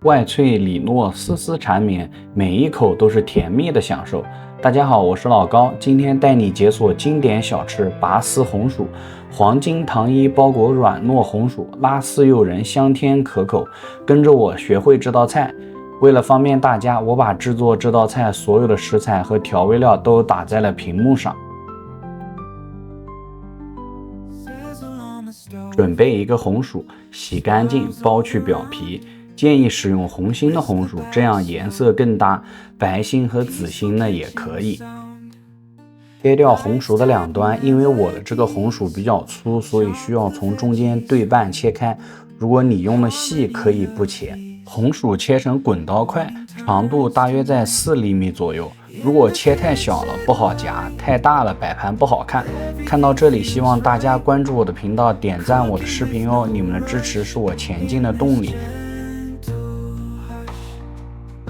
外脆里糯，丝丝缠绵，每一口都是甜蜜的享受。大家好，我是老高，今天带你解锁经典小吃拔丝红薯。黄金糖衣包裹软糯红薯，拉丝诱人，香甜可口。跟着我学会这道菜。为了方便大家，我把制作这道菜所有的食材和调味料都打在了屏幕上。准备一个红薯，洗干净，剥去表皮。建议使用红心的红薯，这样颜色更搭。白心和紫心呢也可以。切掉红薯的两端，因为我的这个红薯比较粗，所以需要从中间对半切开。如果你用的细，可以不切。红薯切成滚刀块，长度大约在4厘米左右。如果切太小了不好夹，太大了摆盘不好看。看到这里，希望大家关注我的频道，点赞我的视频哦，你们的支持是我前进的动力。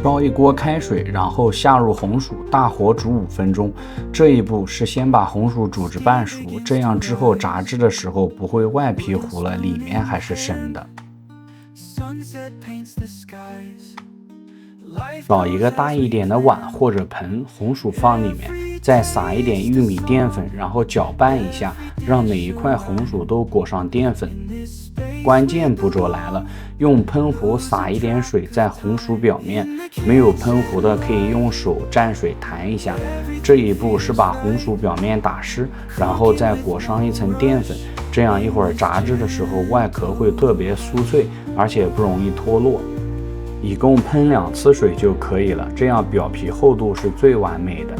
烧一锅开水，然后下入红薯，大火煮5分钟。这一步是先把红薯煮至半熟，这样之后炸制的时候不会外皮糊了，里面还是生的。找一个大一点的碗或者盆，红薯放里面，再撒一点玉米淀粉，然后搅拌一下，让每一块红薯都裹上淀粉。关键步骤来了，用喷壶撒一点水在红薯表面，没有喷壶的可以用手蘸水弹一下。这一步是把红薯表面打湿，然后再裹上一层淀粉，这样一会儿炸制的时候外壳会特别酥脆，而且不容易脱落。一共喷2次水就可以了，这样表皮厚度是最完美的。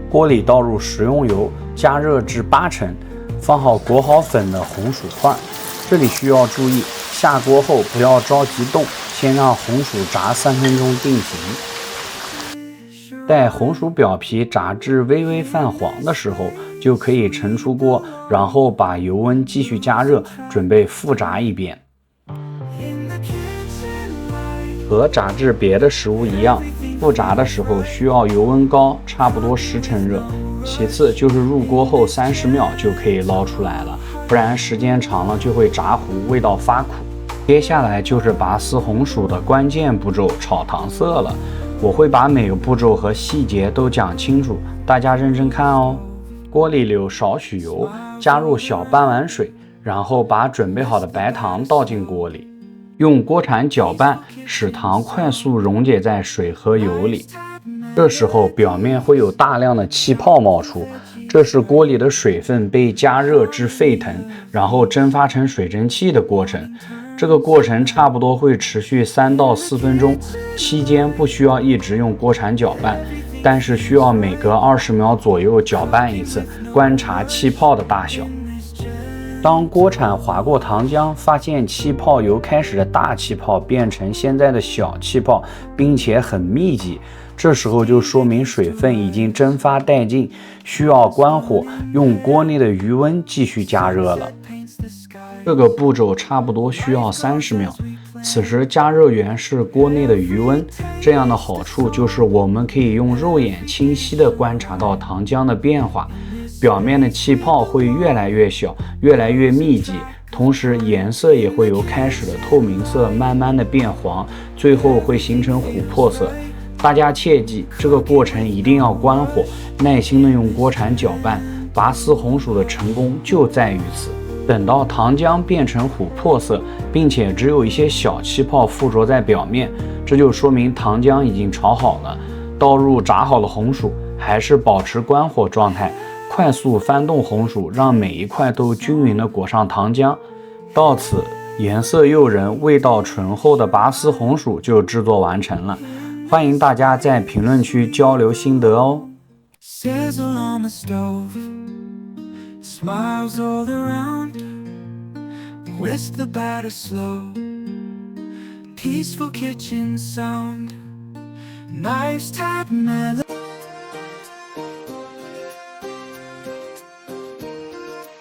锅里倒入食用油，加热至80%，放好裹好粉的红薯块。这里需要注意，下锅后不要着急动，先让红薯炸3分钟定型。待红薯表皮炸至微微泛黄的时候，就可以盛出锅，然后把油温继续加热，准备复炸一遍。和炸制别的食物一样，复炸的时候需要油温高，差不多10成热。其次就是入锅后30秒就可以捞出来了，不然时间长了就会炸糊，味道发苦。接下来就是拔丝红薯的关键步骤，炒糖色了。我会把每个步骤和细节都讲清楚，大家认真看哦。锅里留少许油，加入小半碗水，然后把准备好的白糖倒进锅里，用锅铲搅拌，使糖快速溶解在水和油里。这时候表面会有大量的气泡冒出，这是锅里的水分被加热至沸腾，然后蒸发成水蒸气的过程。这个过程差不多会持续3到4分钟，期间不需要一直用锅铲搅拌，但是需要每隔20秒左右搅拌一次，观察气泡的大小。当锅铲划过糖浆，发现气泡由开始的大气泡变成现在的小气泡，并且很密集，这时候就说明水分已经蒸发殆尽，需要关火，用锅内的余温继续加热了。这个步骤差不多需要30秒。此时加热源是锅内的余温，这样的好处就是我们可以用肉眼清晰地观察到糖浆的变化。表面的气泡会越来越小，越来越密集，同时颜色也会由开始的透明色慢慢的变黄，最后会形成琥珀色。大家切记，这个过程一定要关火，耐心的用锅铲搅拌。拔丝红薯的成功就在于此。等到糖浆变成琥珀色，并且只有一些小气泡附着在表面，这就说明糖浆已经炒好了。倒入炸好的红薯，还是保持关火状态，快速翻动红薯，让每一块都均匀地裹上糖浆。到此，颜色诱人、味道醇厚的拔丝红薯就制作完成了。欢迎大家在评论区交流心得哦。Peaceful kitchen sound, nice type melody.